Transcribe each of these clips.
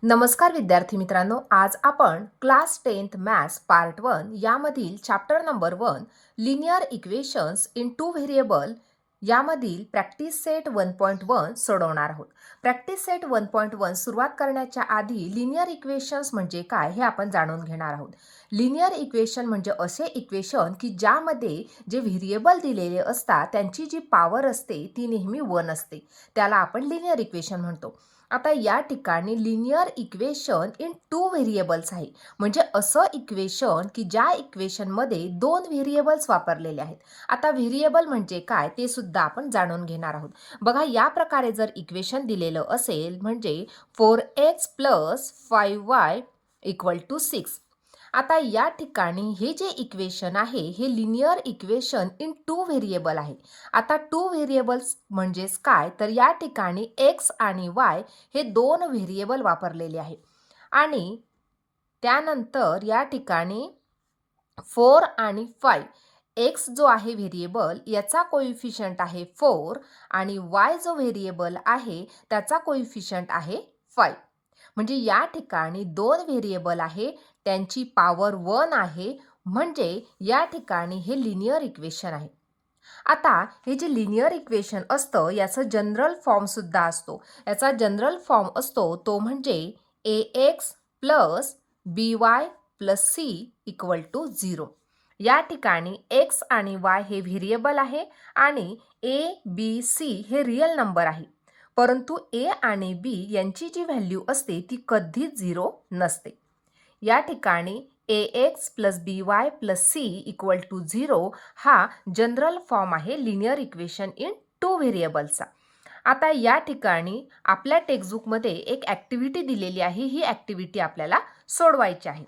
नमस्कार विद्यार्थी मित्रांनो, आज आपण क्लास 10th मॅथ्स पार्ट 1 यामधील chapter number 1 linear equations in two variable यामधील प्रॅक्टिस सेट 1.1 सोडवणार आहोत. प्रॅक्टिस सेट 1.1 सुरुवात करण्याच्या आधी लिनियर इक्वेशन्स म्हणजे काय हे आपण जाणून घेणार आहोत. लिनियर इक्वेशन म्हणजे असे इक्वेशन की ज्यामध्ये जे व्हेरिएबल दिलेले असतात त्यांची जी पॉवर असते ती नेहमी 1 असते, त्याला आपण लिनियर इक्वेशन म्हणतो. आता या ठिकाणी linear equation in two variables आहे, म्हणजे असं इक्वेशन की ज्या इक्वेशनमध्ये 2 व्हेरिएबल्स वापरलेले आहेत. आता व्हेरिएबल म्हणजे काय ते सुद्धा आपण जाणून घेणार आहोत. बघा, या प्रकारे जर इक्वेशन दिलेलं असेल म्हणजे 4x + 5y = 6. आता या ठिकाणी हे जे इक्वेशन आहे हे linear equation in two variable आहे. आता टू व्हेरिएबल्स म्हणजेच काय, तर या ठिकाणी x आणि y हे 2 व्हेरिएबल वापरलेले आहे आणि त्यानंतर या ठिकाणी 4 आणि 5 x जो आहे व्हेरिएबल याचा कोइफिशियंट आहे 4 आणि y जो व्हेरिएबल आहे त्याचा कोइफिशियंट आहे 5. म्हणजे या ठिकाणी 2 व्हेरिएबल आहे, त्यांची पॉवर 1 आहे, म्हणजे या ठिकाणी हे लिनियर इक्वेशन आहे. आता हे जे लिनियर इक्वेशन असतं याचं जनरल फॉर्म सुद्धा असतो. याचा जनरल फॉर्म असतो तो म्हणजे ax + by + c = 0. या ठिकाणी x आणि y हे व्हेरिएबल आहे आणि a b c हे रियल नंबर आहे, परंतु a आणि b यांची जी व्हॅल्यू असते ती कधीच 0 नसते. या ठिकाणी ax + by + c = 0 हा जनरल फॉर्म आहे लिनियर इक्वेशन इन टू व्हेरिएबल्सचा. आता या ठिकाणी आपल्या टेक्स्टबुकमध्ये एक ॲक्टिव्हिटी दिलेली आहे, ही ॲक्टिव्हिटी आपल्याला सोडवायची आहे.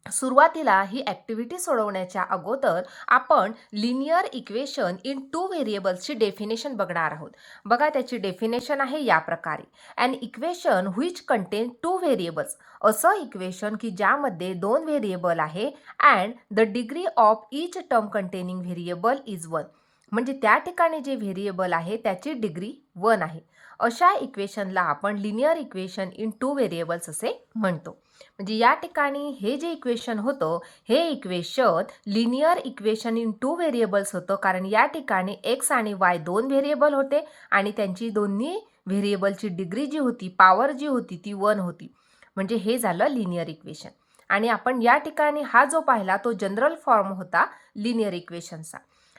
सुरुवातीला ही ॲक्टिव्हिटी सोडवण्याच्या अगोदर आपण लिनियर इक्वेशन इन टू व्हेरिएबल्सची डेफिनेशन बघणार आहोत. बघा, त्याची डेफिनेशन आहे या प्रकारे: an equation which contain two variables, असं इक्वेशन की ज्यामध्ये 2 व्हेरिएबल आहे and the degree of each term containing variable is 1. म्हणजे त्या ठिकाणी जे व्हेरिएबल आहे त्याची डिग्री 1 आहे. अशा इक्वेशनला आपण linear equation in two variables असे म्हणतो. म्हणजे या ठिकाणी हे जे इक्वेशन होतं हे equation linear equation in two variables होतं, कारण या ठिकाणी x आणि y 2 व्हेरिएबल होते आणि त्यांची दोन्ही व्हेरिएबलची डिग्री जी होती, पॉवर जी होती ती 1 होती. म्हणजे हे झालं लिनियर इक्वेशन. आणि आपण या ठिकाणी हा जो पाहिला तो जनरल फॉर्म होता लिनियर इक्वेशनचा.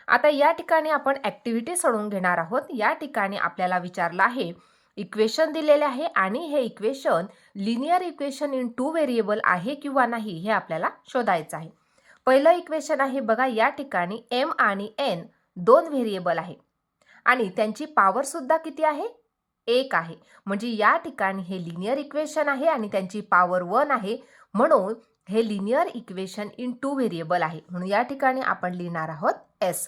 आता या ठिकाणी आपण ॲक्टिव्हिटी सोडवून घेणार आहोत. या ठिकाणी आपल्याला विचारलं आहे, इक्वेशन दिलेले आहे आणि हे equation linear equation in two variable आहे किंवा नाही हे आपल्याला शोधायचं आहे. पहिलं इक्वेशन आहे बघा, या ठिकाणी m आणि n 2 व्हेरिएबल आहे आणि त्यांची पॉवर सुद्धा किती आहे, 1 आहे. म्हणजे या ठिकाणी हे लिनियर इक्वेशन आहे आणि त्यांची पॉवर 1 आहे, म्हणून हे linear equation in two variable आहे. म्हणून या ठिकाणी आपण लिहिणार आहोत s.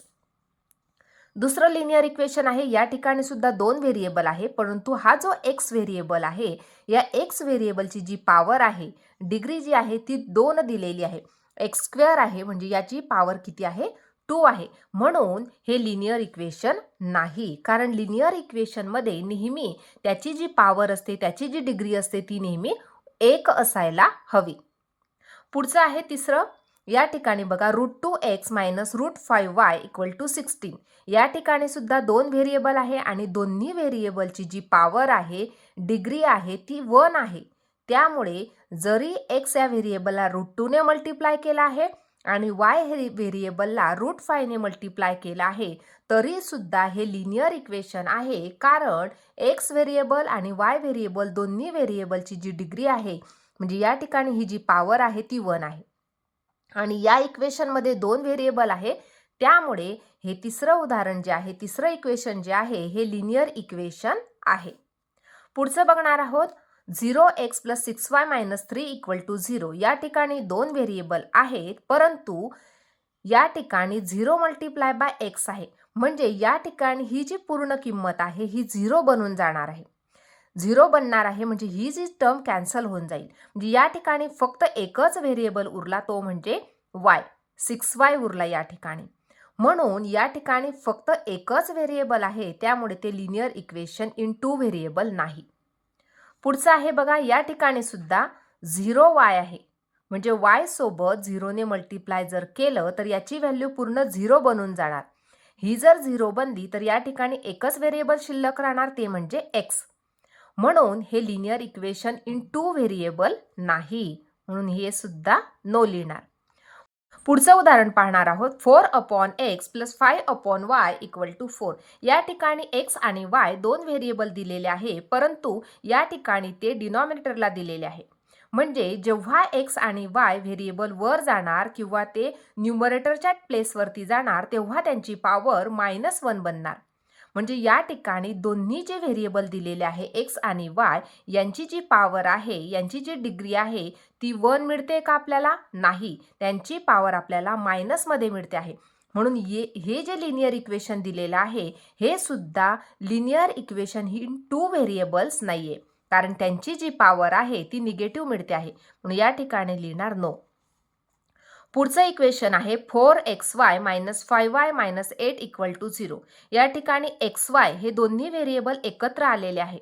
दुसरं लिनियर इक्वेशन आहे, या ठिकाणी सुद्धा 2 व्हेरिएबल आहे, परंतु हा जो x व्हेरिएबल आहे या x व्हेरिएबलची जी पॉवर आहे, डिग्री जी आहे ती 2 दिलेली आहे. x² आहे, म्हणजे याची पॉवर किती आहे, 2 आहे. म्हणून हे लिनियर इक्वेशन नाही, कारण लिनियर इक्वेशनमध्ये नेहमी त्याची जी पॉवर असते, त्याची जी डिग्री असते ती नेहमी 1 असायला हवी. पुढचं आहे तिसरं. या ठिकाणी बघा, √2x - √5y = 16. या ठिकाणी सुद्धा 2 व्हेरिएबल आहे आणि दोन्ही व्हेरिएबलची जी पॉवर आहे, डिग्री आहे ती 1 आहे. त्यामुळे जरी x या व्हेरिएबलला √2 ने मल्टिप्लाय केला आहे आणि y हे व्हेरिएबलला √5 ने मल्टिप्लाय केला आहे, तरी सुद्धा हे लिनियर इक्वेशन आहे, कारण x व्हेरिएबल आणि y व्हेरिएबल दोन्ही व्हेरिएबलची जी डिग्री आहे, म्हणजे या ठिकाणी ही जी पॉवर आहे ती 1 आहे आणि या इक्वेशनमध्ये 2 व्हेरिएबल आहे. त्यामुळे हे तिसरं उदाहरण जे आहे, तिसरं इक्वेशन जे आहे हे लिनियर इक्वेशन आहे. पुढचं बघणार आहोत, 0x + 6y - 3 = 0. या ठिकाणी 2 व्हेरिएबल आहेत, परंतु या ठिकाणी 0 × x आहे, म्हणजे या ठिकाणी ही जी पूर्ण किंमत आहे ही 0 बनून जाणार आहे. 0 बनणार आहे, म्हणजे ही जी टर्म कॅन्सल होऊन जाईल. म्हणजे या ठिकाणी फक्त एकच व्हेरिएबल उरला, तो म्हणजे y. 6y उरला या ठिकाणी. म्हणून या ठिकाणी फक्त एकच व्हेरिएबल आहे, त्यामुळे ते linear equation in two variable नाही. पुढचं आहे बघा, या ठिकाणी सुद्धा 0y आहे. म्हणजे y सोबत 0 ने मल्टिप्लाय जर केलं तर याची व्हॅल्यू पूर्ण 0 बनून जाणार. ही जर 0 बनली तर या ठिकाणी एकच व्हेरिएबल शिल्लक राहणार, ते म्हणजे x. म्हणून हे linear equation in two variable नाही, म्हणून हे सुद्धा नो लिहिणार. पुढचं उदाहरण पाहणार आहोत. 4/x + 5/y = 4. या ठिकाणी x आणि y दोन व्हेरिएबल दिलेले आहे, परंतु या ठिकाणी ते डिनॉमिनेटरला दिलेले आहे. म्हणजे जेव्हा x आणि y व्हेरिएबल वर जाणार किंवा ते न्यूमरेटरच्या प्लेसवरती जाणार तेव्हा त्यांची पॉवर -1 बनणार. म्हणजे या ठिकाणी दोन्ही जे व्हेरिएबल दिलेले आहे x आणि y यांची जी पॉवर आहे, यांची जी डिग्री आहे ती 1 मिळते का आपल्याला? नाही, त्यांची पॉवर आपल्याला मायनसमध्ये मिळते आहे. म्हणून हे जे लिनियर इक्वेशन दिलेलं आहे हे सुद्धा लिनियर इक्वेशन ही टू व्हेरिएबल्स नाहीये, कारण त्यांची जी पॉवर आहे ती निगेटिव्ह मिळते आहे. म्हणून या ठिकाणी लिहिणार नो. पुढचं इक्वेशन आहे 4xy - 5y - 8 = 0. या ठिकाणी xy हे दोन्ही व्हेरिएबल एकत्र आलेले आहे.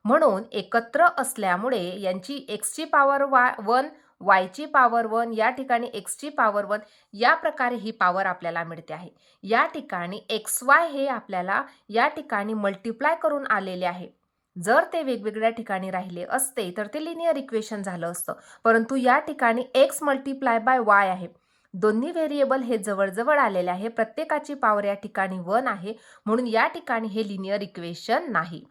म्हणून एकत्र असल्यामुळे यांची x ची पॉवर 1, y ची पॉवर 1, या ठिकाणी x ची पॉवर 1, या प्रकारे ही पॉवर आपल्याला मिळते आहे. या ठिकाणी xy हे आपल्याला या ठिकाणी मल्टिप्लाय करून आलेले आहे. जर ते वेगवेगळ्या ठिकाणी राहिले असते तर ते लिनियर इक्वेशन झालं असतं, परंतु या ठिकाणी x × y आहे. दोन्ही व्हेरिएबल हे जवळजवळ आलेले आहे, प्रत्येकाची पॉवर या ठिकाणी 1 आहे, म्हणून या ठिकाणी हे लिनियर इक्वेशन नाही.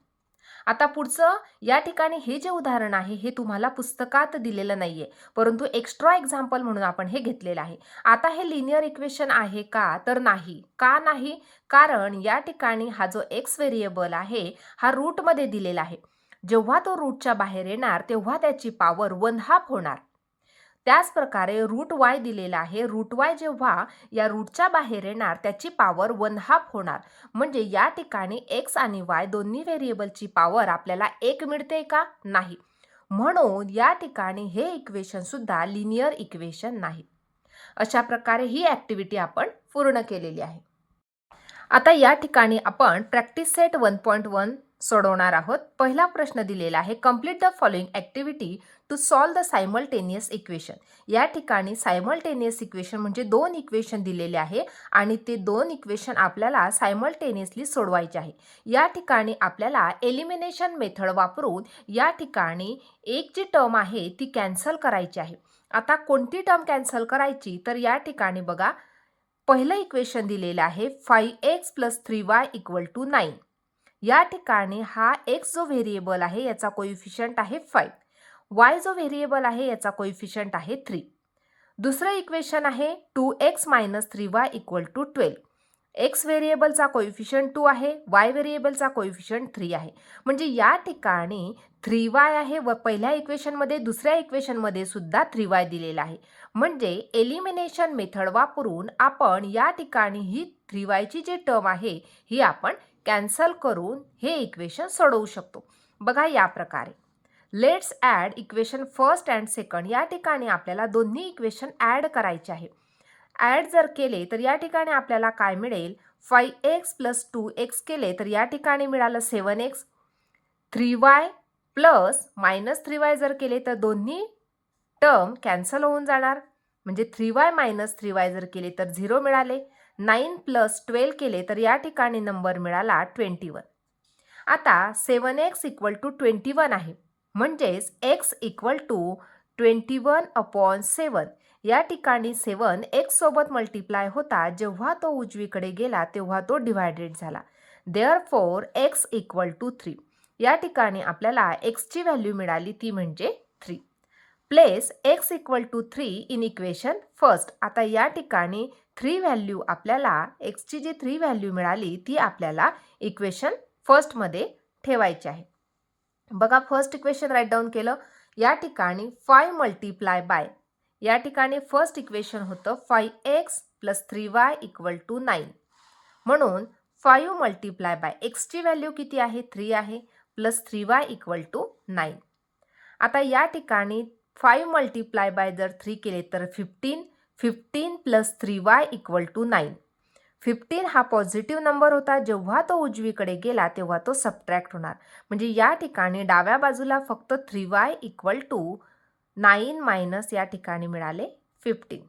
आता पुढचं, या ठिकाणी हे जे उदाहरण आहे हे तुम्हाला पुस्तकात दिलेलं नाहीये, परंतु एक्स्ट्रा एक्झाम्पल म्हणून आपण हे घेतलेलं आहे. आता हे लिनियर इक्वेशन आहे का? तर नाही. का नाही? कारण या ठिकाणी हा जो x व्हेरिएबल आहे हा रूटमध्ये दिलेला आहे. जेव्हा तो रूटच्या बाहेर येणार तेव्हा त्याची पॉवर 1/2 होणार. त्याच प्रकारे रूट y दिलेला आहे. रूट y जेव्हा या रूटच्या बाहेर येणार त्याची पॉवर 1/2 होणार. म्हणजे या ठिकाणी x आणि y दोन्ही व्हेरिएबलची पॉवर आपल्याला 1 मिळते का? नाही. म्हणून या ठिकाणी हे इक्वेशन सुद्धा लिनियर इक्वेशन नाही. अशा प्रकारे ही ॲक्टिव्हिटी आपण पूर्ण केलेली आहे. आता या ठिकाणी आपण प्रॅक्टिस सेट 1.1 सोडवणार आहोत. पहिला प्रश्न दिलेला आहे, complete the following activity to solve the simultaneous equation. या ठिकाणी सायमल्टेनियस इक्वेशन म्हणजे दोन इक्वेशन दिलेले आहे आणि ते दोन इक्वेशन आपल्याला सायमल्टेनियसली सोडवायचे आहे. या ठिकाणी आपल्याला एलिमिनेशन मेथड वापरून या ठिकाणी एक जी टर्म आहे ती कॅन्सल करायची आहे. आता कोणती टर्म कॅन्सल करायची? तर या ठिकाणी बघा, पहिलं इक्वेशन दिलेलं आहे 5x + 3y = 9. या ठिकाणी हा x जो व्हेरिएबल आहे याचा कोइफिशियंट आहे 5, y जो व्हेरिएबल आहे याचा कोइफिशियंट आहे 3. दुसरं इक्वेशन आहे 2x - 3y = 12. x व्हेरिएबलचा कोइफिशियंट 2 आहे, y व्हेरिएबलचा कोइफिशियंट 3 आहे. म्हणजे या ठिकाणी 3y आहे व पहिल्या इक्वेशनमध्ये दुसऱ्या इक्वेशनमध्ये सुद्धा 3y दिलेला आहे. म्हणजे एलिमिनेशन मेथड वापरून आपण या ठिकाणी ही 3y ची जी टर्म आहे ही आपण कॅन्सल करून हे इक्वेशन सोडवू शकतो. बघा या प्रकारे. Let's add equation first and second. या ठिकाणी आपल्याला दोन्ही इक्वेशन ॲड करायचे आहे. ॲड जर केले तर या ठिकाणी आपल्याला काय मिळेल? 5x + 2x केले तर या ठिकाणी मिळालं 7x. 3y + -3y जर केले तर दोन्ही टर्म कॅन्सल होऊन जाणार. म्हणजे 3y - 3y जर केले तर 0 मिळाले. 9 + 12 केले तर या ठिकाणी नंबर मिळाला 21. आता 7x = 21 आहे. म्हणजेच x = 21/7. या ठिकाणी 7 x सोबत मल्टिप्लाय होता, जेव्हा तो उजवीकडे गेला तेव्हा तो डिवायडेड झाला. Therefore x = 3. या ठिकाणी आपल्याला x ची व्हॅल्यू मिळाली ती म्हणजे 3. Place x = 3 in equation first. आता या ठिकाणी 3 व्हॅल्यू आपल्याला x ची जी 3 व्हॅल्यू मिळाली ती आपल्याला इक्वेशन फर्स्टमध्ये ठेवायची आहे. बघा, फर्स्ट इक्वेशन राईट डाऊन केलं. या ठिकाणी 5 × या ठिकाणी फर्स्ट इक्वेशन होतं 5x + 3y = 9. म्हणून 5 × x ची व्हॅल्यू किती आहे? 3 आहे, प्लस 3y = 9. आता या ठिकाणी 5 × जर 3 केले तर 15. 15 + 3y = 9. 15 हा पॉझिटिव्ह नंबर होता, जेव्हा तो उजवीकडे गेला तेव्हा तो सबट्रॅक्ट होणार. म्हणजे या ठिकाणी डाव्या बाजूला फक्त 3y इक्वल टू 9 मायनस या ठिकाणी मिळाले 15.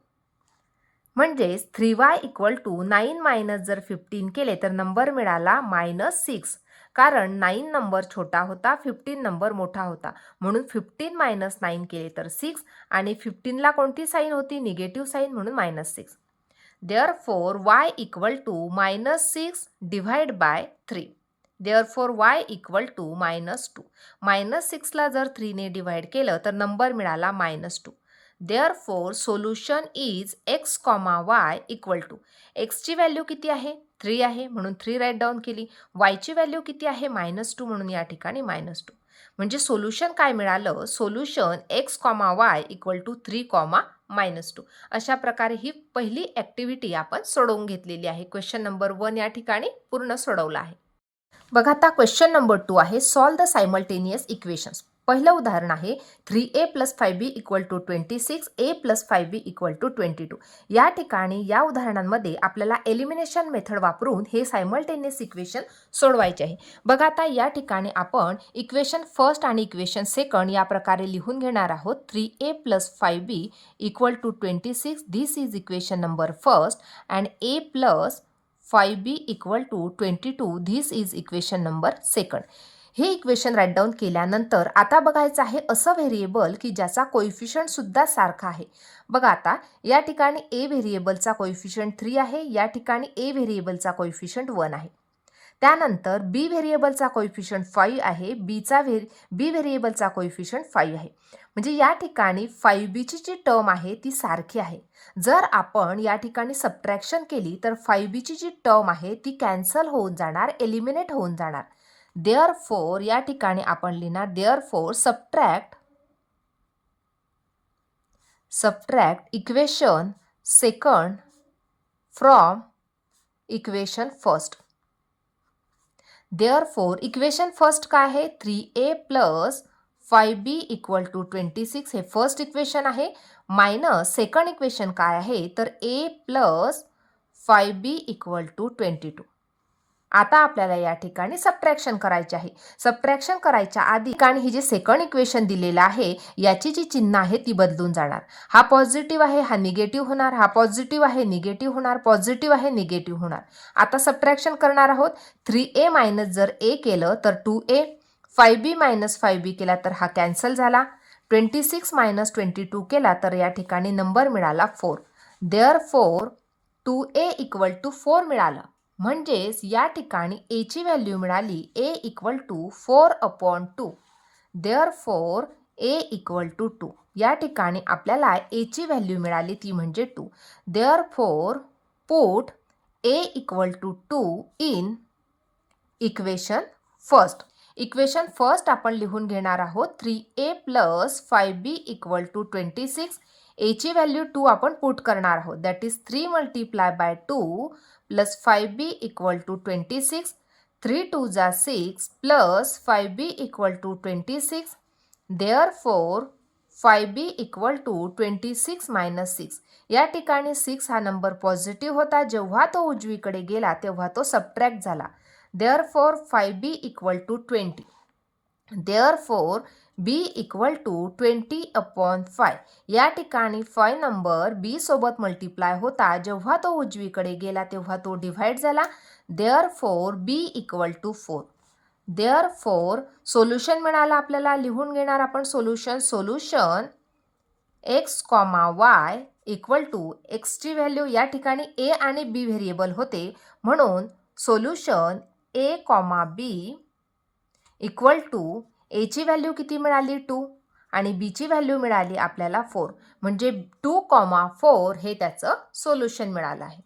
म्हणजेच 3y इक्वल टू 9 मायनस जर 15 केले तर नंबर मिळाला -6. कारण 9 नंबर छोटा होता, 15 नंबर मोठा होता, म्हणून 15 मायनस 9 केले तर 6 आणि 15ला कोणती साईन होती? निगेटिव्ह साईन, म्हणून -6. Therefore, y equal to -6 divided by 3. Therefore, y equal to -2. -6ला जर 3 ने डिवाइड केलं तर नंबर मिळाला -2. Therefore, solution is x, y equal to x ची व्हॅल्यू किती आहे? 3 आहे, म्हणून 3 राईट डाऊन केली. y ची व्हॅल्यू किती आहे? -2, म्हणून या ठिकाणी -2. म्हणजे सोल्युशन काय मिळालं? Solution x, y equal to 3, -2. अशा प्रकारे ही पहिली ॲक्टिव्हिटी आपण सोडवून घेतलेली आहे. क्वेश्चन नंबर 1 या ठिकाणी पूर्ण सोडवला आहे. बघा आता क्वेश्चन नंबर 2 आहे, सॉल्व द सायमल्टेनियस इक्वेशन्स. पहिलं उदाहरण आहे 3a + 5b = 26, a + 5b = 22. या ठिकाणी या उदाहरणांमध्ये आपल्याला एलिमिनेशन मेथड वापरून हे सायमल्टेनियस इक्वेशन सोडवायचे आहे. बघा आता या ठिकाणी आपण इक्वेशन फर्स्ट आणि इक्वेशन सेकंड या प्रकारे लिहून घेणार आहोत. 3a + 5b = 26. This is equation number first and a + 5b = 22. This is equation number second. हे इक्वेशन राईट डाऊन केल्यानंतर आता बघायचं आहे असं व्हेरिएबल की ज्याचा कोइफिशियंट सुद्धा सारखा आहे. बघा आता या ठिकाणी a व्हेरिएबलचा कोइफिशियंट 3 आहे, या ठिकाणी a व्हेरिएबलचा कोइफिशियंट 1 आहे. त्यानंतर b व्हेरिएबलचा कोइफिशियंट 5 आहे, b व्हेरिएबलचा कोइफिशियंट 5 आहे. म्हणजे या ठिकाणी 5bची जी टर्म आहे ती सारखी आहे. जर आपण या ठिकाणी सबट्रॅक्शन केली तर 5bची जी टर्म आहे ती कॅन्सल होऊन जाणार, एलिमिनेट होऊन जाणार. Therefore, या ठिकाणी आपण लिहिणार therefore subtract equation second from equation first. Therefore, equation first काय आहे? 3a + 5b = 26 हे फर्स्ट इक्वेशन आहे. मायनस सेकंड इक्वेशन काय आहे? तर a + 5b = 22. आता आपल्याला या ठिकाणी सबट्रॅक्शन करायचे आहे. सबट्रॅक्शन करायच्या आधी ठिकाणी ही जे सेकंड इक्वेशन दिलेलं आहे याची जी चिन्ह आहे ती बदलून जाणार. हा पॉझिटिव्ह आहे, हा निगेटिव्ह होणार, हा पॉझिटिव्ह आहे, निगेटिव्ह होणार, पॉझिटिव्ह आहे, निगेटिव्ह होणार. आता सबट्रॅक्शन करणार आहोत. 3a मायनस जर a केलं तर 2a, 5b - 5b केला तर हा कॅन्सल झाला. 26 - 22 केला तर या ठिकाणी नंबर मिळाला 4. Therefore, 2a = 4 मिळालं. म्हणजेच या ठिकाणी a ची व्हॅल्यू मिळाली a = 4/2. Therefore, a = 2. या ठिकाणी आपल्याला a ची व्हॅल्यू मिळाली ती म्हणजे 2. Therefore, put a = 2 in equation first. Equation first आपण लिहून घेणार आहोत. 3a + 5b = 26. a ची व्हॅल्यू 2 आपण पुट करणार आहोत. That is 3 × 2 + 5b = 26. 3 × 2 = 6 + 5b = 26. Therefore, 5b = 26 - 6. या ठिकाणी 6 हा नंबर पॉझिटिव्ह होता, जेव्हा तो उजवीकडे गेला तेव्हा तो सबट्रॅक्ट झाला. Therefore, 5b = 20. Therefore, b = 20/5. या ठिकाणी 5 नंबर b सोबत मल्टिप्लाय होता, जेव्हा तो उजवीकडे गेला तेव्हा तो डिव्हाइड झाला. Therefore, b = 4. Therefore, सोल्युशन मिळाला आपल्याला. लिहून घेणार आपण सोल्युशन. x, y = x ची व्हॅल्यू या ठिकाणी a आणि b व्हेरिएबल होते, म्हणून सोल्युशन a, b = a ची व्हॅल्यू किती मिळाली? 2 आणि b ची व्हॅल्यू मिळाली आपल्याला 4. म्हणजे 2, 4 हे त्याचं सोल्युशन मिळालं आहे.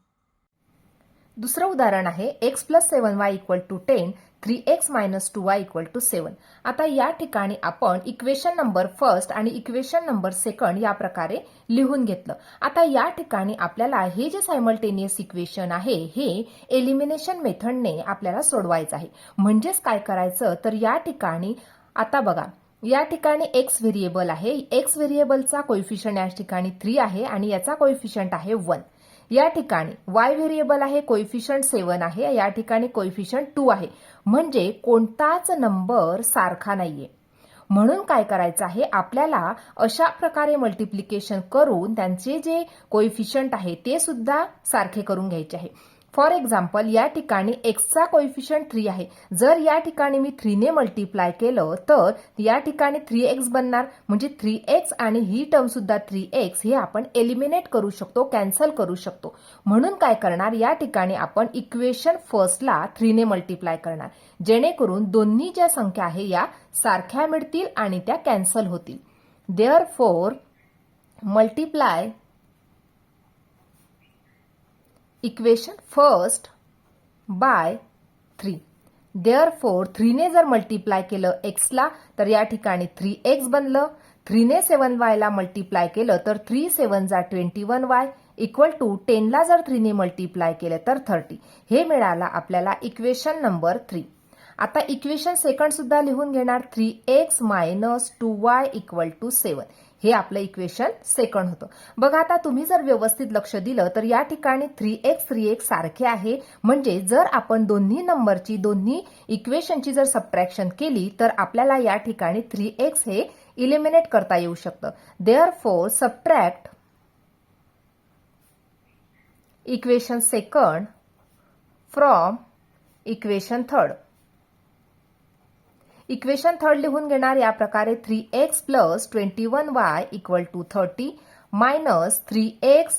दुसरं उदाहरण आहे x + 7y = 10, 3x - 2y = 7. आता या ठिकाणी आपण इक्वेशन नंबर फर्स्ट आणि इक्वेशन नंबर सेकंड या प्रकारे लिहून घेतलं. आता या ठिकाणी आपल्याला हे जे सायमल्टेनियस इक्वेशन आहे हे एलिमिनेशन मेथडने आपल्याला सोडवायचं आहे. म्हणजेच काय करायचं तर या ठिकाणी आता बघा, या ठिकाणी x व्हेरिएबल आहे. x व्हेरिएबलचा कोइफिशियंट या ठिकाणी 3 आहे आणि याचा कोइफिशियंट आहे 1. या ठिकाणी y व्हेरिएबल आहे, कोइफिशियंट 7 आहे, या ठिकाणी कोइफिशियंट 2 आहे, म्हणजे कोणताच नंबर सारखा नाहीये. म्हणून काय करायचं आहे, आपल्याला अशा प्रकारे मल्टिप्लिकेशन करून त्यांचे जे कोइफिशियंट आहे ते सुद्धा सारखे करून घ्यायचे आहे. फॉर एक्झाम्पल या ठिकाणी एक्सचा कोइफिशियंट 3 आहे. जर या ठिकाणी मी 3 ने मल्टिप्लाय केलं तर या ठिकाणी 3x बनणार, म्हणजे 3x आणि ही टर्म सुद्धा 3x हे आपण एलिमिनेट करू शकतो, कॅन्सल करू शकतो. म्हणून काय करणार, या ठिकाणी आपण इक्वेशन फर्स्टला 3 ने मल्टिप्लाय करणार, जेणेकरून दोन्ही ज्या संख्या आहे या सारख्या मिळतील आणि त्या कॅन्सल होतील. Therefore multiply equation first by 3. Therefore 3 ने जर मल्टिप्लाय केलं एक्सला तर या ठिकाणी 3x बनलं. 3 ने 7y ला मल्टिप्लाय केलं तर 3 7 जा 21y इक्वल टू 10 ला जर 3 ने मल्टिप्लाय केलं तर 30. हे मिळाला आपल्याला इक्वेशन नंबर 3. आता इक्वेशन सेकंड सुद्धा लिहून घेणार, 3x minus 2y equal to 7. हे आपलं इक्वेशन सेकंड होतं. बघा आता तुम्ही जर व्यवस्थित लक्ष दिलं तर या ठिकाणी 3x सारखे आहे, म्हणजे जर आपण दोन्ही नंबरची दोन्ही इक्वेशनची जर सबट्रॅक्शन केली तर आपल्याला या ठिकाणी 3x हे इलिमिनेट करता येऊ शकतं. Therefore subtract equation second from equation third. Equation third लिहून घेणार या प्रकारे, 3x plus 21y equal to 30 minus 3x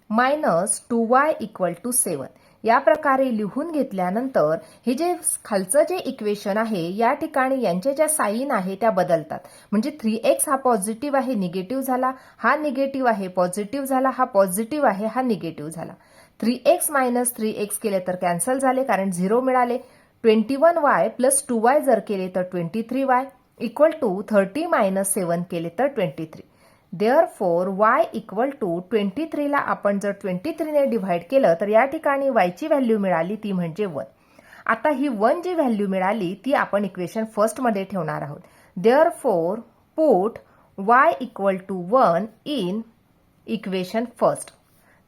minus 2y equal to 7. या प्रकारे लिहून घेतल्यानंतर हे जे खालचं जे इक्वेशन आहे या ठिकाणी यांच्या ज्या साईन आहे त्या बदलतात. म्हणजे 3x हा पॉझिटिव्ह आहे, निगेटिव्ह झाला, हा निगेटिव्ह आहे, पॉझिटिव्ह झाला, हा पॉझिटिव्ह आहे, हा निगेटिव्ह झाला. 3x मायनस 3x केले तर कॅन्सल झाले कारण 0 मिळाले. 21y प्लस 2y जर केले तर 23y इक्वल टू 30 मायनस 7 केले तर 23. देअरफॉर y इक्वल टू 23 ला आपण जर 23 ने डिव्हाइड केलं तर या ठिकाणी y ची व्हॅल्यू मिळाली ती म्हणजे 1. आता ही 1 जी व्हॅल्यू मिळाली ती आपण इक्वेशन फर्स्ट मध्ये ठेवणार आहोत. Therefore put y equal to 1 in equation first.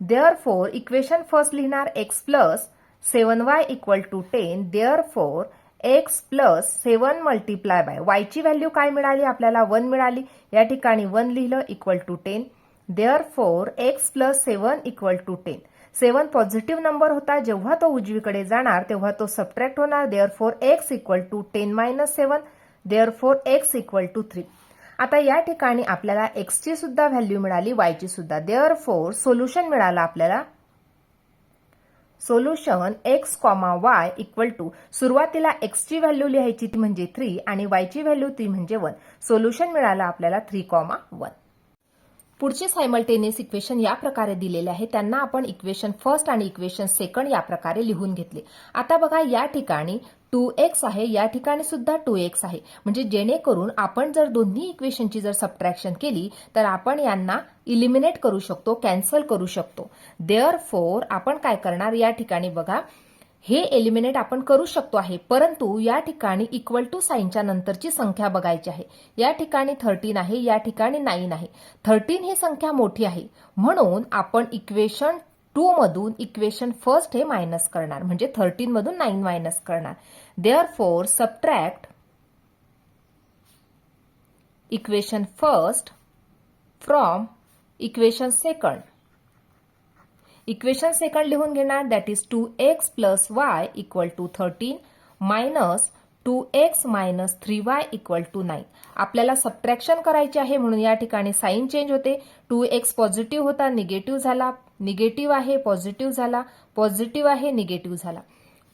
Therefore equation first लिहिणार x plus 7y equal to 10. Therefore x plus 7 multiply by y ची व्हॅल्यू काय मिळाली आपल्याला, 1 मिळाली, या ठिकाणी 1 लिहिलं equal to 10. Therefore x plus 7 equal to 10. 7 positive number होता, जेव्हा तो उजवीकडे जाणार तेव्हा तो सबट्रॅक्ट होणार. Therefore x equal to 10 minus 7. Therefore x equal to 3. आता या ठिकाणी आपल्याला x ची सुद्धा व्हॅल्यू मिळाली, y ची सुद्धा. देअरफॉर सोल्युशन मिळाला आपल्याला, solution x, y equal to, सुरुवातीला x ची व्हॅल्यू लिहायची ती म्हणजे 3 आणि y ची व्हॅल्यू ती म्हणजे 1. सोल्युशन मिळाला आपल्याला 3, 1. पुढचे सायमल्टेनियस इक्वेशन या प्रकारे दिलेले आहे, त्यांना आपण इक्वेशन फर्स्ट आणि इक्वेशन सेकंड या प्रकारे लिहून घेतले. आता बघा या ठिकाणी 2x आहे, या ठिकाणी सुद्धा 2x आहे, म्हणजे जेणेकरून आपण जर दोन्ही इक्वेशनची जर सबट्रॅक्शन केली तर आपण यांना इलिमिनेट करू शकतो, कॅन्सल करू शकतो. देअरफॉर आपण काय करणार, या ठिकाणी बघा हे एलिमिनेट आपण करू शकतो आहे, परंतु या ठिकाणी इक्वल टू साइनच्या नंतरची संख्या बघायची आहे. या ठिकाणी 13 आहे, या ठिकाणी 9 आहे. 13 ही संख्या मोठी आहे, म्हणून आपण इक्वेशन 2 मधून इक्वेशन फर्स्ट हे मायनस करणार, म्हणजे 13 मधून 9 मायनस करणार. Therefore subtract equation first from equation second. Equation second लिहून घेणार, that is 2x plus y equal to 13 minus 2x minus 3y equal to 9. आपल्याला सबट्रॅक्शन करायचे आहे म्हणून या ठिकाणी साइन चेंज होते. 2x पॉझिटिव्ह होता, निगेटिव्ह झाला, निगेटिव्ह आहे, पॉझिटिव्ह झाला, पॉझिटिव्ह आहे, निगेटिव्ह झाला.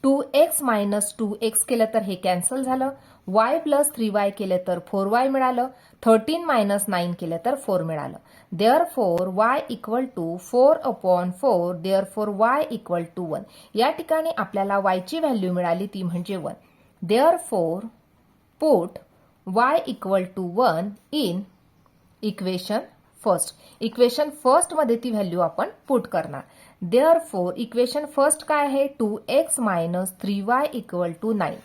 2x मायनस 2x केलं तर हे कॅन्सल झालं. y प्लस 3y केलं तर 4y मिळालं. 13 मायनस 9 केलं तर 4 मिळालं. Therefore y equal to 4/4. Therefore y equal to 1. या ठिकाणी आपल्याला y ची व्हॅल्यू मिळाली ती म्हणजे 1. Therefore put y equal to 1 in equation first. Equation first मध्ये ती व्हॅल्यू आपण पुट करणार. देअरफॉर इक्वेशन फर्स्ट काय आहे, 2x minus 3y equal to 9.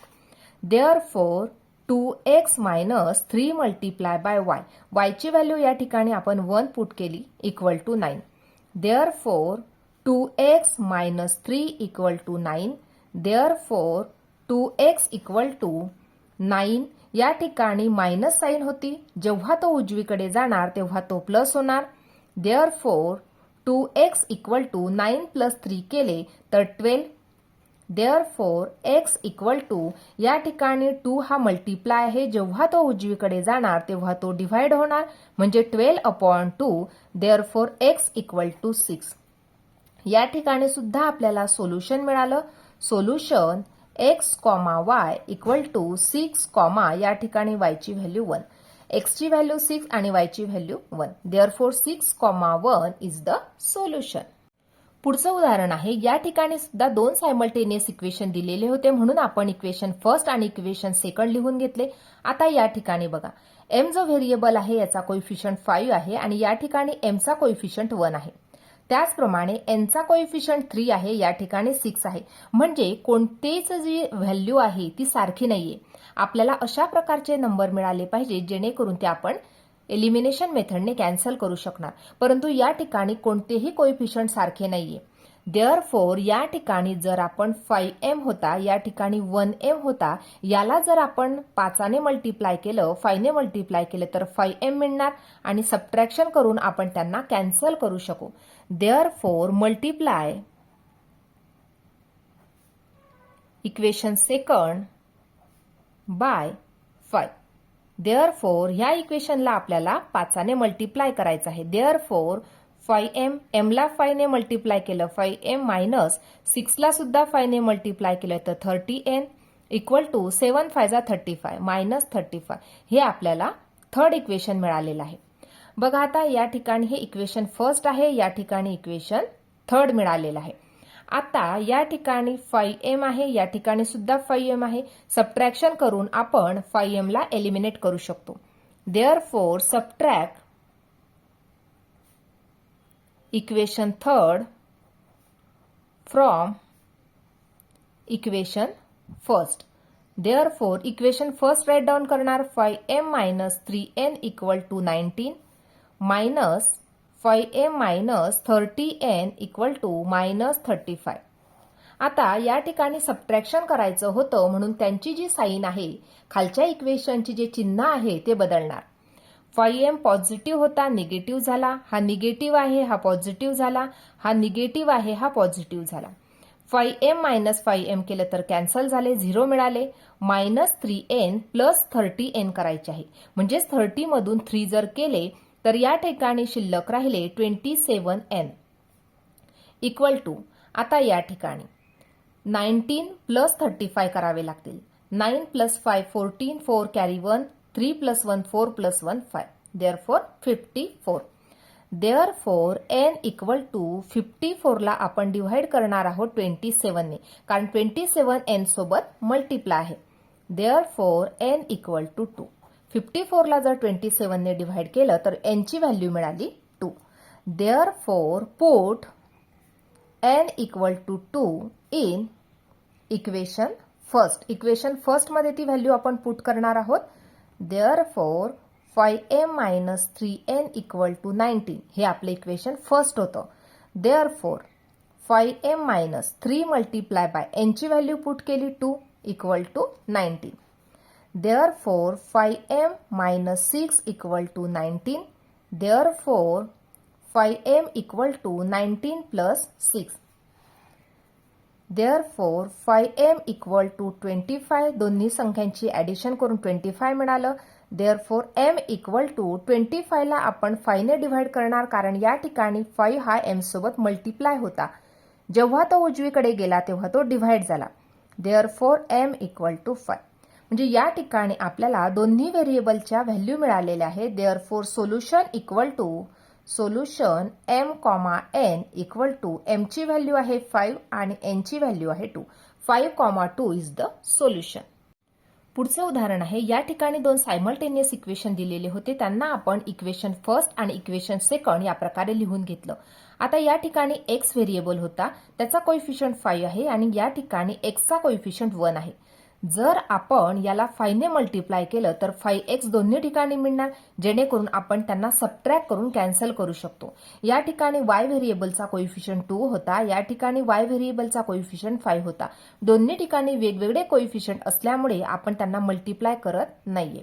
Therefore 2x minus 3 multiply by y. y ची व्हॅल्यू या ठिकाणी आपण 1 पुट केली equal to 9. Therefore 2x minus 3 equal to 9. Therefore 2x equal to 9. या ठिकाणी मायनस साइन होती, जेव्हा तो उजवीकडे जाणार तेव्हा तो प्लस होणार. Therefore 2x equal to 9 plus 3 केले तर 12. Therefore x equal to या ठिकाणी 2 हा मल्टिप्लाय आहे, जेव्हा तो उजवीकडे जाणार तेव्हा तो डिवाइड होणार म्हणजे 12/2. Therefore x equal to 6. या ठिकाणी सुद्धा आपल्याला सोल्युशन मिळालं. Solution x, y equal to 6, या ठिकाणी y ची व्हॅल्यू 1. x ची व्हॅल्यू 6 आणि y ची value 1. Therefore 6, 1 is the solution. पुढचं उदाहरण आहे. या ठिकाणी सुद्धा दोन सायमल्टेनियस इक्वेशन दिलेले होते, म्हणून आपण इक्वेशन फर्स्ट आणि इक्वेशन सेकंड लिहून घेतले. आता या ठिकाणी बघा, m जो व्हेरिएबल आहे याचा कोइफिशियंट 5 आहे आणि या ठिकाणी m चा कोइफिशियंट 1 आहे. त्याचप्रमाणे n चा कोइफिशियंट 3 आहे, या ठिकाणी 6 आहे. म्हणजे कोणतेच जी व्हॅल्यू आहे ती सारखी नाहीये. आपल्याला अशा प्रकारचे नंबर मिळाले पाहिजे जेणेकरून ते आपण एलिमिनेशन मेथडने कॅन्सल करू शकणार. परंतु या ठिकाणी कोणतेही कोइफिशियंट सारखे नाहीये. देअरफॉर या ठिकाणी जर आपण 5m होता, या ठिकाणी 1m होता, याला जर आपण 5ने मल्टिप्लाय केलं, 5ने मल्टिप्लाय केलं तर 5m मिळणार आणि सबट्रॅक्शन करून आपण त्यांना कॅन्सल करू शकू. Therefore multiply equation second by 5. Therefore ह्या इक्वेशनला आपल्याला 5ने मल्टिप्लाय करायचं आहे. देअरफॉर 5m, m ला 5 ने मल्टिप्लाय केलं 5m मायनस 6 ला सुद्धा 5 ने मल्टिप्लाय केलं तर 30n इक्वल टू 7 5 35 मायनस 35. हे आपल्याला थर्ड इक्वेशन मिळालेलं आहे. बघा आता या ठिकाणी हे इक्वेशन फर्स्ट आहे, या ठिकाणी इक्वेशन थर्ड मिळालेलं आहे. आता या ठिकाणी 5m आहे, या ठिकाणी सुद्धा 5m आहे. सबट्रॅक्शन करून आपण 5m ला एलिमिनेट करू शकतो. Therefore subtract equation third from equation first. Therefore equation first write down करणार 5m minus 3n equal to 19 minus 5m minus 30n equal to minus 35. आता या ठिकाणी सबट्रॅक्शन करायचं होतं म्हणून त्यांची जी साईन आहे, खालच्या इक्वेशनची जे चिन्ह आहे ते बदलणार. 5m पॉझिटिव्ह होता, निगेटिव्ह झाला, हा निगेटिव्ह आहे, हा पॉझिटिव्ह झाला, हा निगेटिव्ह आहे, हा पॉझिटिव्ह झाला. 5m मायनस 5m केलं तर कॅन्सल झाले, 0 मिळाले. मायनस 3n प्लस 30n करायचे आहे, म्हणजेच 30 मधून 3 जर केले तर या ठिकाणी शिल्लक राहिले 27n इक्वल टू. आता या ठिकाणी 19 प्लस 35 करावे लागतील. 9 plus 5 14, 4 carry 1, 3 plus 1 4 plus 1 5. Therefore 54. Therefore n equal to 54 ला आपण डिव्हाइड करणार आहोत 27 ने, कारण 27 n सोबत मल्टिप्लाय आहे. Therefore n equal to 2. 54 ला जर 27 ने डिव्हाइड केलं तर n ची व्हॅल्यू मिळाली 2. Therefore put n equal to 2 in equation first. Equation first मध्ये ती व्हॅल्यू आपण पुट करणार आहोत. Therefore 5m minus 3n equal to 19 हे आपलं इक्वेशन फर्स्ट होतं. Therefore 5m minus 3 multiply bye n ची व्हॅल्यू पुट केली 2 equal to 19. Therefore 5m minus 6 equal to 19. Therefore 5m equal to 19 plus 6. Therefore 5m equal to 25. दोन्ही संख्यांची addition करून 25 मिळालं. Therefore m equal to 25 ला आपण 5 ने डिव्हाइड करणार, कारण या ठिकाणी 5 हा m सोबत मल्टिप्लाय होता. जेव्हा तो उजवीकडे गेला तेव्हा तो डिव्हाइड झाला. Therefore m equal to 5. म्हणजे या ठिकाणी आपल्याला दोन्ही व्हेरिएबलच्या व्हॅल्यू मिळालेल्या आहेत. Therefore solution equal to solution m, n equal to m ची व्हॅल्यू आहे 5 आणि n ची व्हॅल्यू आहे 2. 5, 2 इज द सोल्युशन. पुढचं उदाहरण आहे. या ठिकाणी दोन सायमल्टेनियस इक्वेशन दिलेले होते, त्यांना आपण इक्वेशन फर्स्ट आणि इक्वेशन सेकंड या प्रकारे लिहून घेतलं. आता या ठिकाणी x व्हेरिएबल होता, त्याचा कोइफिशियंट 5 आहे आणि या ठिकाणी x चा कोइफिशियंट 1 आहे. जर आपण याला 5 ने मल्टिप्लाय केलं तर 5x दोन्ही ठिकाणी मिळणार, जेणेकरून आपण त्यांना सबट्रॅक्ट करून कॅन्सल करू शकतो. या ठिकाणी y व्हेरिएबलचा कोइफिशियंट 2 होता, या ठिकाणी y व्हेरिएबलचा कोइफिशियंट 5 होता. दोन्ही ठिकाणी वेगवेगळे कोइफिशियंट असल्यामुळे आपण त्यांना मल्टिप्लाय करत नाहीये.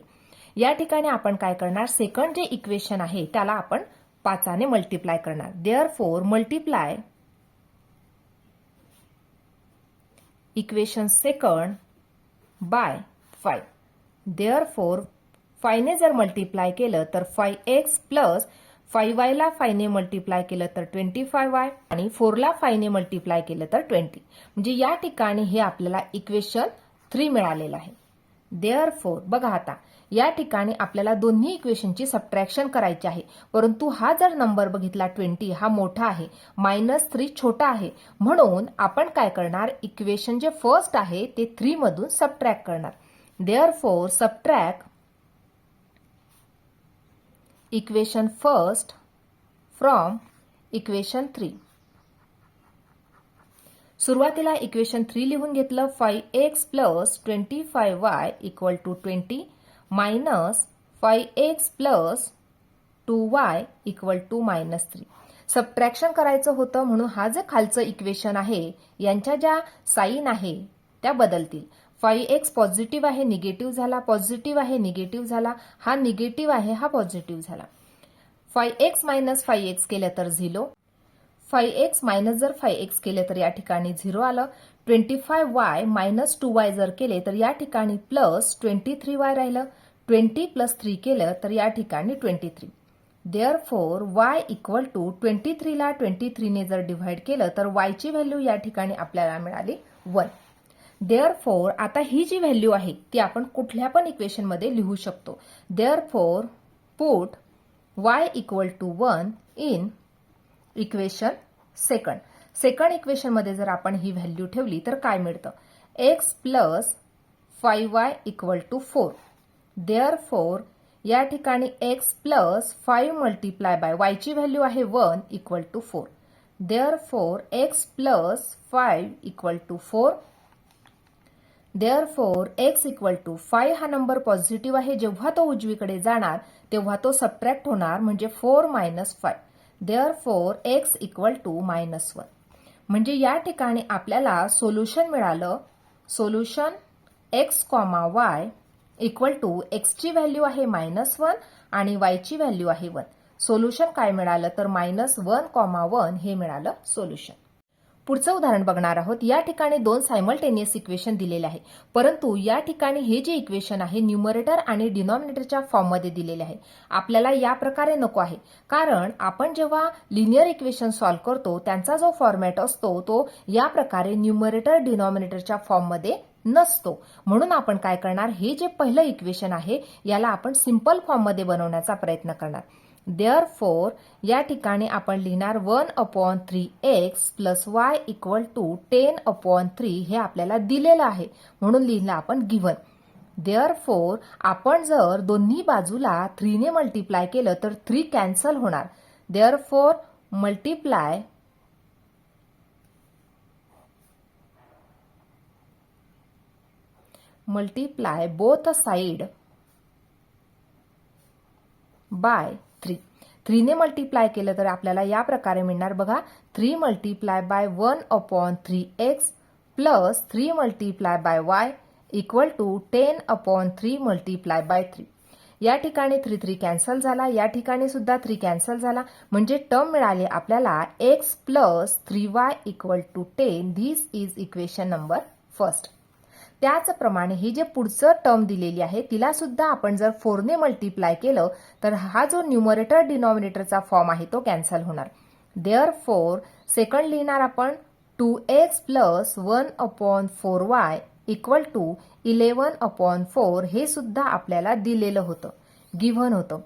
या ठिकाणी आपण काय करणार, सेकंड जे इक्वेशन आहे त्याला आपण 5 ने मल्टिप्लाय करणार. Therefore multiply equation second by 5. Therefore 5 ने जर मल्टिप्लाय केलं तर 5x प्लस 5y ला 5 ने मल्टिप्लाय केलं तर 25y आणि 4 ला 5 ने मल्टिप्लाय केलं तर 20. म्हणजे या ठिकाणी हे आपल्याला इक्वेशन 3 मिळालेलं आहे. देअरफॉर बघा आता या ठिकाणी आपल्याला दोन्ही इक्वेशनची सबट्रॅक्शन करायची आहे, परंतु हा जर नंबर बघितला 20 हा मोठा आहे, -3 छोटा आहे, म्हणून आपण काय करणार, इक्वेशन जे फर्स्ट आहे ते 3 मधून सबट्रॅक्ट करणार. Therefore subtract equation first from equation 3. सुरुवातीला इक्वेशन 3 लिहून घेतलं. 5x plus 25y equal to 20 minus 5x plus 2y equal to -3. Subtraction करायचं होतं, म्हणून हा जे खालचं इक्वेशन आहे यांच्या ज्या साईन आहे त्या बदलतील. 5x पॉझिटिव्ह आहे निगेटिव्ह झाला, पॉझिटिव्ह आहे निगेटिव्ह झाला, हा निगेटिव्ह आहे हा पॉझिटिव्ह झाला. 5x मायनस 5x केलं तर 0, 5x मायनस जर 5x केले तर या ठिकाणी 0 आलं. 25y मायनस 2y जर केले तर या ठिकाणी प्लस 23y राहिलं. 20 प्लस 3 केलं तर या ठिकाणी 23. देअरफॉर y इक्वल टू 23 ला 23 ने जर डिव्हाइड केलं तर y ची व्हॅल्यू या ठिकाणी आपल्याला मिळाली 1. देअरफॉर आता ही जी व्हॅल्यू आहे ती आपण कुठल्या पण इक्वेशन मध्ये लिहू शकतो. Therefore put y equal to 1 in equation second equation मध्ये जर आपण ही व्हॅल्यू ठेवली तर काय मिळतं, x plus 5y equal to 4. Therefore या ठिकाणी x plus 5 multiply by y ची व्हॅल्यू आहे 1 equal to 4. Therefore x plus 5 equal to 4. Therefore x equal to 5 हा नंबर पॉझिटिव्ह आहे, जेव्हा तो उजवीकडे जाणार तेव्हा तो सबट्रॅक्ट होणार, म्हणजे 4 minus 5. Therefore x equal to -1. म्हणजे या ठिकाणी आपल्याला सोल्युशन मिळालं. Solution x, y equal to x ची व्हॅल्यू आहे -1 आणि y ची व्हॅल्यू आहे 1. सोल्युशन काय मिळालं तर -1, 1 हे मिळालं सोल्युशन. पुढचं उदाहरण बघणार आहोत. या ठिकाणी 2 सायमल्टेनियस इक्वेशन दिलेले आहे, परंतु या ठिकाणी हे जे इक्वेशन आहे न्यूमरेटर आणि डिनॉमिनेटरच्या फॉर्ममध्ये दिलेले आहे. आपल्याला या प्रकारे नको आहे, कारण आपण जेव्हा लिनियर इक्वेशन सॉल्व्ह करतो त्यांचा जो फॉर्मॅट असतो तो या प्रकारे न्यूमरेटर डिनॉमिनेटरच्या फॉर्ममध्ये नसतो. म्हणून आपण काय करणार, हे जे पहिलं इक्वेशन आहे याला आपण सिंपल फॉर्ममध्ये बनवण्याचा प्रयत्न करणार. देअरफॉर या ठिकाणी आपण लिहिणार 1/3x plus y equal to 10/3 हे आपल्याला दिलेलं आहे, म्हणून लिहिलं आपण गिव्हन. देअरफॉर आपण जर दोन्ही बाजूला 3 ने मल्टिप्लाय केलं तर 3 कॅन्सल होणार. Therefore multiply both side bye 3. 3 ने मल्टिप्लाय केलं तर आपल्याला या प्रकारे मिळणार बघा, 3 multiply by 1/3x plus 3 multiply by y equal to 10/3 multiply by 3. या ठिकाणी 3 कॅन्सल झाला, या ठिकाणी सुद्धा 3 कॅन्सल झाला, म्हणजे टर्म मिळाली आपल्याला x plus 3y equal to 10. This is equation number first. त्याचप्रमाणे ही जे पुढचं टर्म दिलेली आहे तिला सुद्धा आपण जर 4 ने मल्टिप्लाय केलं तर हा जो न्यूमरेटर डिनॉमिनेटरचा फॉर्म आहे तो कॅन्सल होणार. देअरफॉर सेकंड लिहिणार आपण 2x plus 1/4y equal to 11/4. हे सुद्धा आपल्याला दिलेलं होतं, गिव्हन होतं.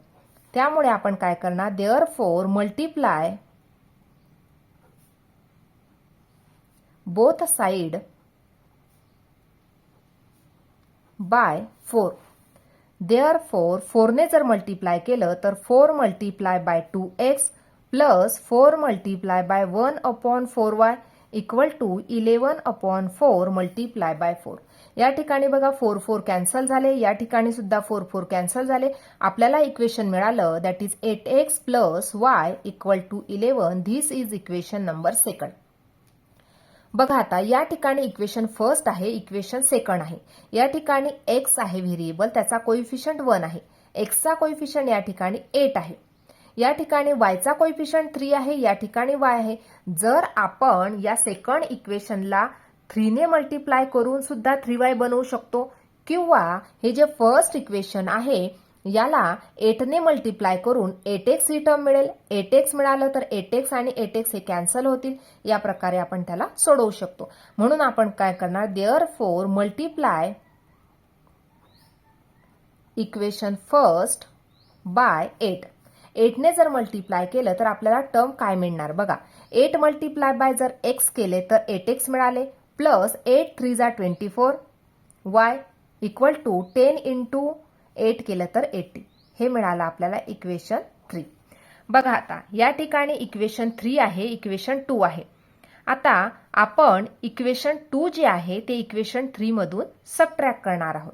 त्यामुळे आपण काय करणार, therefore multiply both side by 4. Therefore 4 ने जर मल्टिप्लाय केलं तर 4 multiply by 2x plus 4 multiply by 1/4y equal to 11/4 multiply by 4. या ठिकाणी बघा 4 4 कॅन्सल झाले, या ठिकाणी सुद्धा 4 4 कॅन्सल झाले. आपल्याला इक्वेशन मिळालं that is 8x plus y equal to 11. This is equation number second. बघा आता या ठिकाणी इक्वेशन फर्स्ट आहे, इक्वेशन सेकंड आहे. या ठिकाणी x आहे व्हेरिएबल, त्याचा कोइफिशियंट 1 आहे. x चा कोइफिशियंट या ठिकाणी 8 आहे. या ठिकाणी y चा कोइफिशियंट 3 आहे, या ठिकाणी y आहे. जर आपण या सेकंड इक्वेशनला 3 ने मल्टिप्लाय करून सुद्धा 3y बनवू शकतो, किंवा हे जे फर्स्ट इक्वेशन आहे याला 8 ने मल्टिप्लाय करून 8x ही टर्म मिळेल. 8x मिळालं तर 8x आणि 8x हे कॅन्सल होतील. या प्रकारे आपण त्याला सोडवू शकतो. म्हणून आपण काय करणार, therefore multiply equation first by 8. 8 ने जर मल्टिप्लाय केलं तर आपल्याला टर्म काय मिळणार बघा. 8 मल्टिप्लाय बाय जर x केले तर 8x मिळाले, प्लस 8 3 जा 24 y इक्वल टू 10 इंटू 8 केलं तर 80. हे मिळालं आपल्याला इक्वेशन 3. बघा आता या ठिकाणी इक्वेशन 3 आहे, इक्वेशन 2 आहे. आता आपण इक्वेशन 2 जे आहे ते इक्वेशन 3 मधून सबट्रॅक्ट करणार आहोत.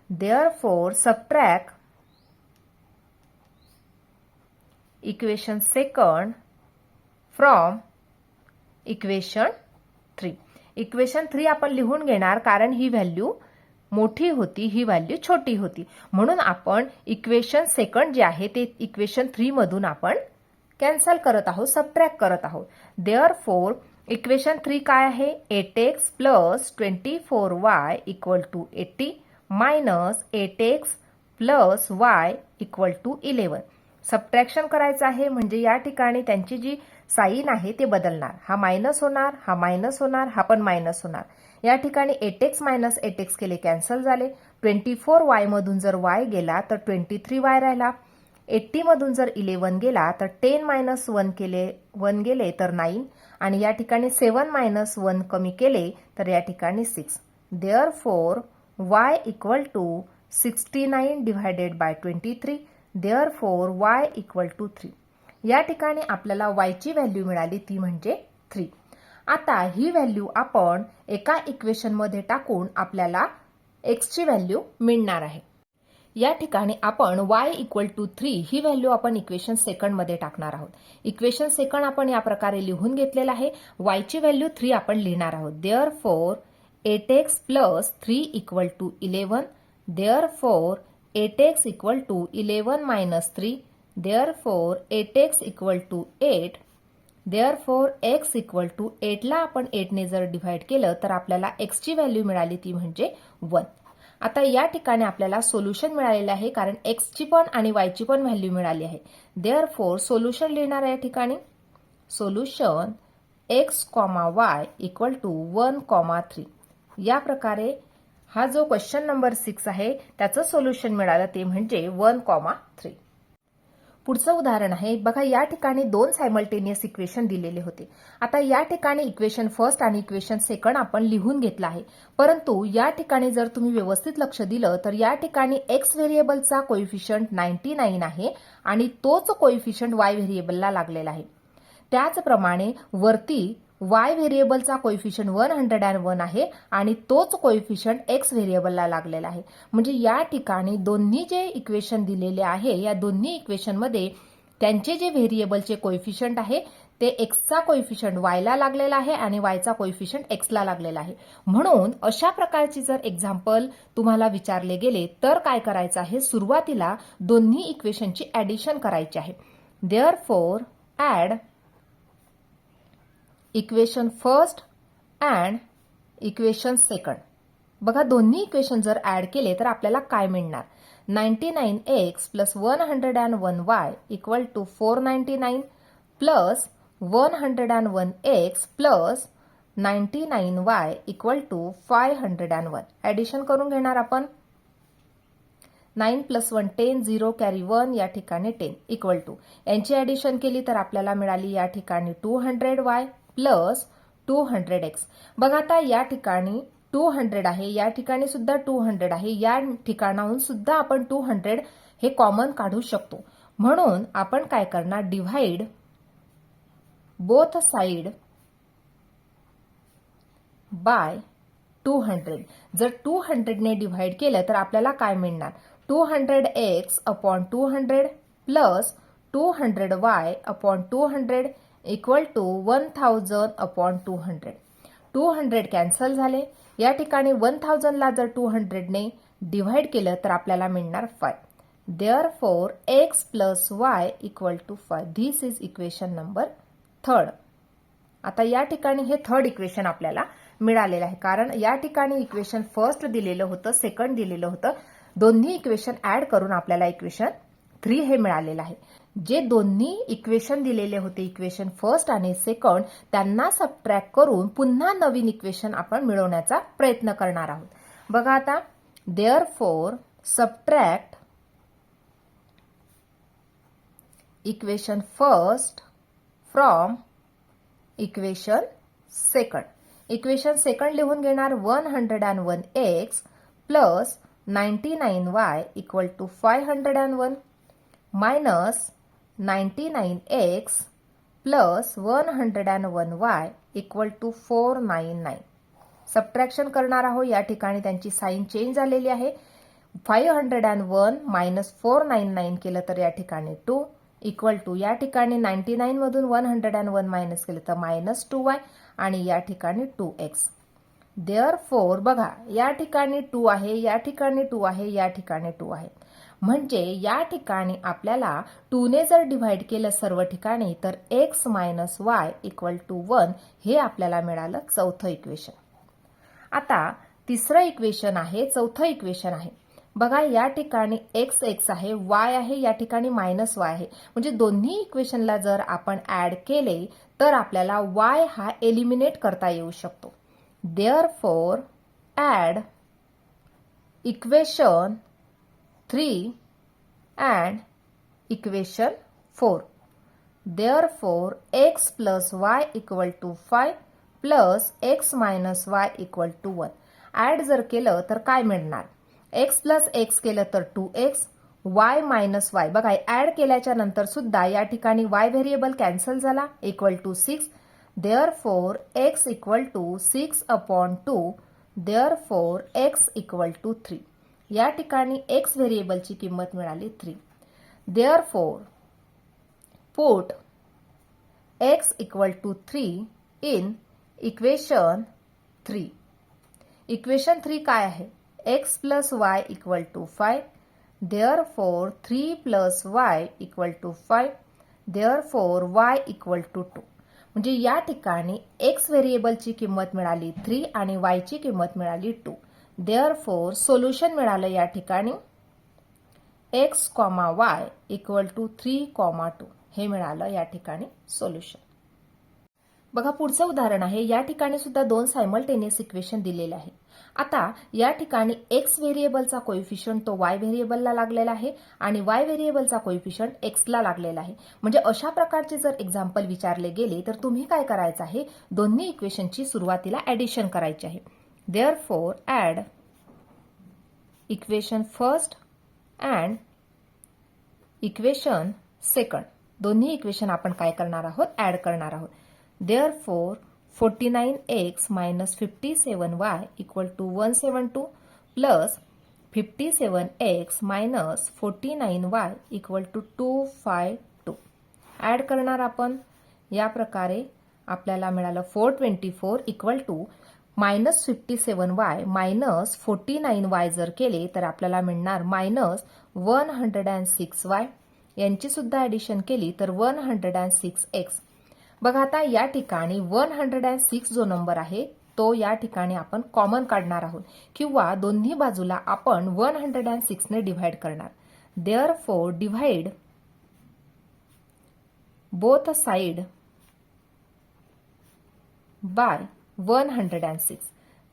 Therefore subtract equation second from equation 3. Equation 3 आपण लिहून घेणार, कारण ही व्हॅल्यू मोठी होती, ही व्हॅल्यू छोटी होती. म्हणून आपण इक्वेशन सेकंड जे आहे ते इक्वेशन 3 मधून आपण कॅन्सल करत आहोत, सबट्रॅक्ट करत आहोत. देअरफॉर इक्वेशन 3 काय आहे, 8x plus 24y equal to 80 minus 8x plus y equal to 11. Subtraction करायचं आहे म्हणजे या ठिकाणी त्यांची जी साइन आहे ते बदलणार. हा मायनस होणार, हा मायनस होणार, हा पण मायनस होणार. या ठिकाणी 8x मायनस 8x केले कॅन्सल झाले. 24y मधून जर y गेला तर 23y राहिला. 80 मधून जर 11 गेला तर 10 मायनस 1 गेले तर 9. आणि या ठिकाणी 7 मायनस 1 कमी केले तर या ठिकाणी 6. Therefore y equal to 69 divided by 23. Therefore y equal to 3. या ठिकाणी आपल्याला y ची व्हॅल्यू मिळाली, ती म्हणजे 3. आता ही व्हॅल्यू आपण एका इक्वेशन मध्ये टाकून आपल्याला x ची व्हॅल्यू मिळणार आहे. या ठिकाणी आपण y इक्वल टू 3 ही व्हॅल्यू आपण इक्वेशन सेकंड मध्ये टाकणार आहोत. इक्वेशन सेकंड आपण या प्रकारे लिहून घेतलेलं आहे. y ची व्हॅल्यू 3 आपण लिहिणार आहोत. Therefore 8x plus 3 equal to 11. Therefore 8x equal to 11 minus 3. Therefore 8x equal to 8. Therefore x equal to 8 ला आपण 8 ने जर डिव्हाइड केलं तर आपल्याला x ची व्हॅल्यू मिळाली, ती म्हणजे 1. आता या ठिकाणी आपल्याला सोल्युशन मिळालेलं आहे, कारण x ची पण आणि y ची पण व्हॅल्यू मिळाली आहे. देअरफॉर सोल्युशन लिहिणार आहे. या ठिकाणी solution x, y equal to 1, 3. या प्रकारे हा जो क्वेश्चन नंबर 6 आहे त्याचं सोल्युशन मिळालं, ते म्हणजे 1, 3. पुढचं उदाहरण आहे बघा. या ठिकाणी 2 सायमल्टेनियस इक्वेशन दिलेले होते. आता या ठिकाणी इक्वेशन फर्स्ट आणि इक्वेशन सेकंड आपण लिहून घेतलं आहे, परंतु या ठिकाणी जर तुम्ही व्यवस्थित लक्ष दिलं तर या ठिकाणी x व्हेरिएबलचा कोइफिशियंट 99 आहे आणि तोच कोइफिशियंट y व्हेरिएबलला लागलेला आहे. त्याचप्रमाणे वरती y व्हेरिएबलचा कोइफिशियंट 101 आहे आणि तोच कोइफिशियंट x व्हेरिएबलला लागलेला आहे. म्हणजे या ठिकाणी दोन्ही जे इक्वेशन दिलेले आहे या दोन्ही इक्वेशन मध्ये त्यांचे जे व्हेरिएबलचे कोइफिशियंट आहे ते x चा कोइफिशियंट y ला लागलेला आहे आणि y चा कोइफिशियंट x ला लागलेला आहे. म्हणून अशा प्रकारची जर एक्झाम्पल तुम्हाला विचारले गेले तर काय करायचं आहे, सुरुवातीला दोन्ही इक्वेशनची ऍडिशन करायची आहे. Therefore add equation first and equation second. बघा दोन्ही इक्वेशन जर ऍड केले तर आपल्याला काय मिळणार, 99x plus 101y equal to 499 plus 101x plus 99y equal to 501. Addition करून घेणार आपण. 9 प्लस 1 10, 0 कॅरी 1, या ठिकाणी 10 इक्वल टू. यांची ऍडिशन केली तर आपल्याला मिळाली या ठिकाणी 200y प्लस 200x. बघा आता या ठिकाणी 200 आहे, या ठिकाणी सुद्धा 200 आहे, या ठिकाणाहून सुद्धा आपण 200 हे कॉमन काढू शकतो. म्हणून आपण काय करणार, डिव्हाइड बोथ साइड बाय 200. जर 200ने डिव्हाइड केलं तर आपल्याला काय मिळणार? 200x upon 200 plus 200y upon 200 equal to 1000 upon 200. 200 cancel झाले. या ठिकाणी 1000 ला जर 200 ने डिव्हाइड केलं तर आपल्याला मिळणार 5. Therefore, x plus y equal to 5. This is equation number 3. आता या ठिकाणी हे थर्ड इक्वेशन आपल्याला मिळालेलं आहे, कारण या ठिकाणी इक्वेशन फर्स्ट दिलेलं होतं, सेकंड दिलेलं होतं. दोन्ही इक्वेशन ऍड करून आपल्याला इक्वेशन 3 हे मिळालेलं आहे. जे दोन्ही इक्वेशन दिलेले होते, इक्वेशन फर्स्ट आणि सेकंड, त्यांना सबट्रॅक्ट करून पुन्हा नवीन इक्वेशन आपण मिळवण्याचा प्रयत्न करणार आहोत. बघा आता, therefore subtract equation first from equation second. Equation second लिहून घेणार 101x plus 99y equal to 501 minus 99x plus 101y equal to 499. Subtraction करणार आहोत. या ठिकाणी त्यांची साइन चेंज झालेली आहे. 501 मायनस 499 केलं तर या ठिकाणी 2 इक्वल टू, या ठिकाणी 99 मधून 101 मायनस केलं तर मायनस 2y आणि या ठिकाणी 2x. देअरफॉर बघा, या ठिकाणी 2 आहे, या ठिकाणी 2 आहे, या ठिकाणी 2 आहे. म्हणजे या ठिकाणी आपल्याला 2 ने जर डिव्हाइड केलं सर्व ठिकाणी तर x minus y equal to 1 हे आपल्याला मिळालं चौथं इक्वेशन. आता तिसरं इक्वेशन आहे, चौथं इक्वेशन आहे. बघा, या ठिकाणी x आहे, y आहे, या ठिकाणी मायनस y आहे. म्हणजे दोन्ही इक्वेशनला जर आपण ऍड केले तर आपल्याला y हा एलिमिनेट करता येऊ शकतो. Therefore add equation 3 and equation 4. Therefore, x plus y equal to 5 plus x minus y equal to 1. Add जर केलं तर काय मिळणार? x plus x केलं तर 2x, y minus y. बघा, ऍड केल्याच्या नंतर सुद्धा या ठिकाणी y व्हेरिएबल कॅन्सल झाला, equal to 6. Therefore, x equal to 6 upon 2. Therefore, x equal to 3. या ठिकाणी x व्हेरिएबलची किंमत मिळाली 3. Therefore put x equal to 3 in equation 3. Equation 3 काय आहे? x plus y equal to 5. Therefore 3 plus y equal to 5. Therefore y equal to 2. म्हणजे या ठिकाणी x व्हेरिएबलची किंमत मिळाली 3 आणि y ची किंमत मिळाली 2. देअरफॉर सोल्युशन मिळालं या ठिकाणी x, y इक्वल टू 3, 2 हे मिळालं या ठिकाणी सोल्युशन. बघा, पुढचं उदाहरण आहे. या ठिकाणी सुद्धा दोन सायमल्टेनियस इक्वेशन दिलेले आहे. आता या ठिकाणी x व्हेरिएबलचा कोएफिशियंट तो y व्हेरिएबलला लागलेला आहे आणि y व्हेरिएबलचा कोएफिशियंट x ला लागलेला आहे. म्हणजे अशा प्रकारचे जर एक्झाम्पल विचारले गेले तर तुम्ही काय करायचं आहे? दोन्ही इक्वेशनची सुरुवातीला ऍडिशन करायची आहे. Therefore, add equation first and equation second. दोन्ही इक्वेशन आपण काय करणार आहोत? ऍड करणार आहोत. Therefore, 49x minus 57y equal to 172 plus 57x minus 49y equal to 252. Add करणार आपण. या प्रकारे आपल्याला मिळालं 424 equal to minus 57y minus 49y जर केले तर आपल्याला मिळणार मायनस 106y. यांची सुद्धा ऍडिशन केली तर 106x. बघा, आता या ठिकाणी 106 जो नंबर आहे तो या ठिकाणी आपण कॉमन काढणार आहोत किंवा दोन्ही बाजूला आपण 106 ने डिव्हाइड करणार. Therefore divide both side bye 106.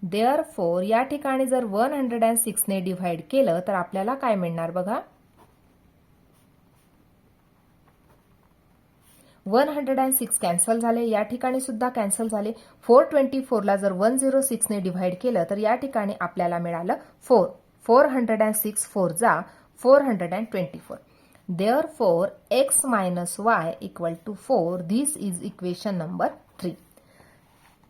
Therefore या ठिकाणी जर 106 ने डिव्हाइड केलं तर आपल्याला काय मिळणार? बघा, 106 कॅन्सल झाले, या ठिकाणी सुद्धा कॅन्सल झाले. 424 ला जर 106 ने डिव्हाइड केलं तर या ठिकाणी आपल्याला मिळालं 4. 406 4 जा 424. Therefore x minus y equal to 4. This is equation number 3.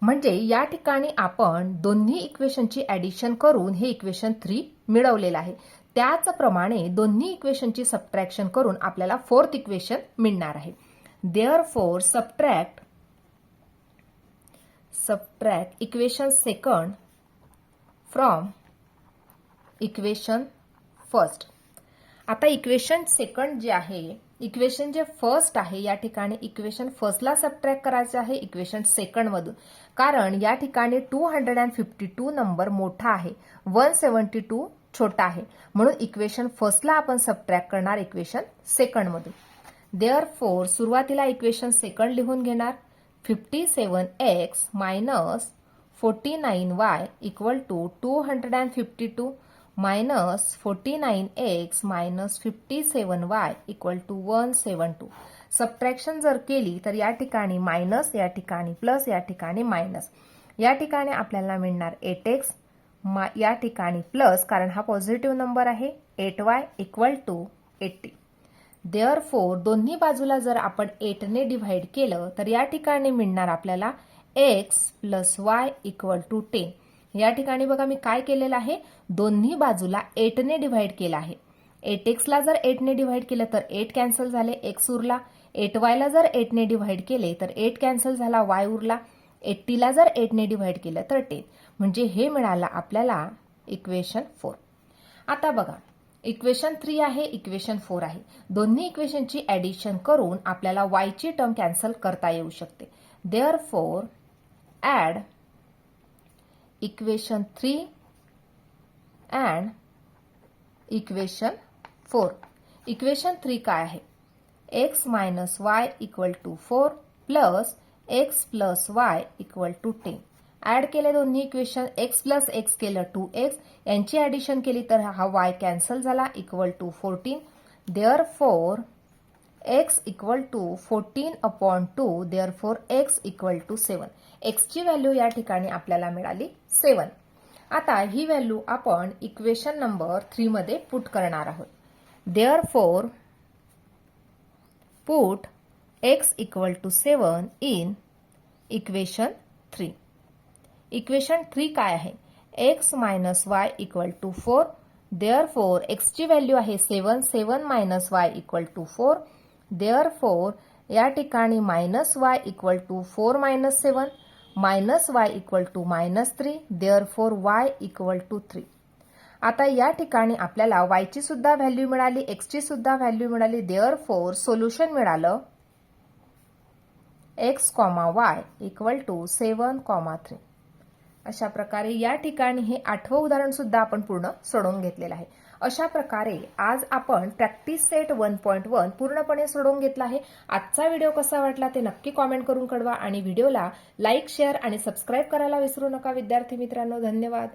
म्हणजे या ठिकाणी आपण दोन्ही इक्वेशनची ॲडिशन करून हे इक्वेशन 3 मिळवलेलं आहे. त्याचप्रमाणे दोन्ही इक्वेशनची सबट्रॅक्शन करून आपल्याला फोर्थ इक्वेशन मिळणार आहे. Therefore subtract equation second from equation first. आता इक्वेशन सेकंड जे आहे, इक्वेशन जे फर्स्ट आहे, या ठिकाणी इक्वेशन फर्स्टला सबट्रॅक्ट करायचं आहे इक्वेशन सेकंड मधून. कारण या ठिकाणी 252 नंबर मोठा आहे, 172 छोटा आहे, म्हणून इक्वेशन फर्स्टला आपण सबट्रॅक्ट करणार इक्वेशन सेकंड मधून. देअरफॉर सुरुवातीला इक्वेशन सेकंड लिहून घेणार 57x minus 49y equal to 252 minus 49x minus 57y equal to 172. Subtraction जर केली तर या ठिकाणी मायनस, या ठिकाणी प्लस, या ठिकाणी मायनस. या ठिकाणी आपल्याला मिळणार 8x, या ठिकाणी प्लस कारण हा पॉझिटिव्ह नंबर आहे, 8y इक्वल टू 80. देअरफॉर दोन्ही बाजूला जर आपण 8 ने डिव्हाइड केलं तर या ठिकाणी मिळणार आपल्याला x plus y equal to 10. या ठिकाणी बघा मी काय केलेलं आहे, दोन्ही बाजूला 8 ने डिव्हाइड केलं आहे. 8x ला जर 8 ने डिव्हाइड केलं तर 8 कॅन्सल झाले, x उरला. 8y ला जर 8 ने डिव्हाइड केले तर 8 कॅन्सल झाला, y उरला. 80 ला जर 8 ने डिव्हाइड केलं तर 10. म्हणजे हे मिळालं आपल्याला इक्वेशन 4. आता बघा इक्वेशन 3 आहे, इक्वेशन 4 आहे. दोन्ही इक्वेशनची ॲडिशन करून आपल्याला y ची टर्म कॅन्सल करता येऊ शकते. Therefore add equation 3 and equation 4. Equation 3 काय आहे, x minus y equal to 4 plus x plus y equal to 10. Add केले दोन्ही इक्वेशन, x प्लस x केलं 2x, यांची ॲडिशन केली तर हा y कॅन्सल झाला equal to 14. Therefore x equal to 14/2, therefore x equal to 7. x ची value या ठिकाणी आपल्याला मिळाली 7. आता ही व्हॅल्यू आपण इक्वेशन नंबर 3 मध्ये पुट करणार आहोत. Therefore put x equal to 7 in equation 3. Equation 3 काय आहे, x minus y equal to 4. Therefore x ची व्हॅल्यू आहे 7, 7 minus y equal to 4. Therefore या ठिकाणी minus y equal to 4 minus 7, minus y equal to minus 3. Therefore y equal to 3. आता या ठिकाणी आपल्याला y ची सुद्धा व्हॅल्यू मिळाली, x ची सुद्धा व्हॅल्यू मिळाली. देअरफॉर सोल्युशन मिळालं x, y इक्वल टू 7, 3. अशा प्रकारे या ठिकाणी हे 8वं उदाहरण सुद्धा आपण पूर्ण सोडवून घेतलेलं आहे. अशा प्रकारे आज आपण प्रॅक्टिस सेट 1.1 पूर्णपणे सोडवून घेतला आहे. आजचा व्हिडिओ कसा वाटला ते नक्की कॉमेंट करून कळवा आणि व्हिडिओला लाईक, शेअर आणि सबस्क्राईब करायला विसरू नका विद्यार्थी मित्रांनो. धन्यवाद.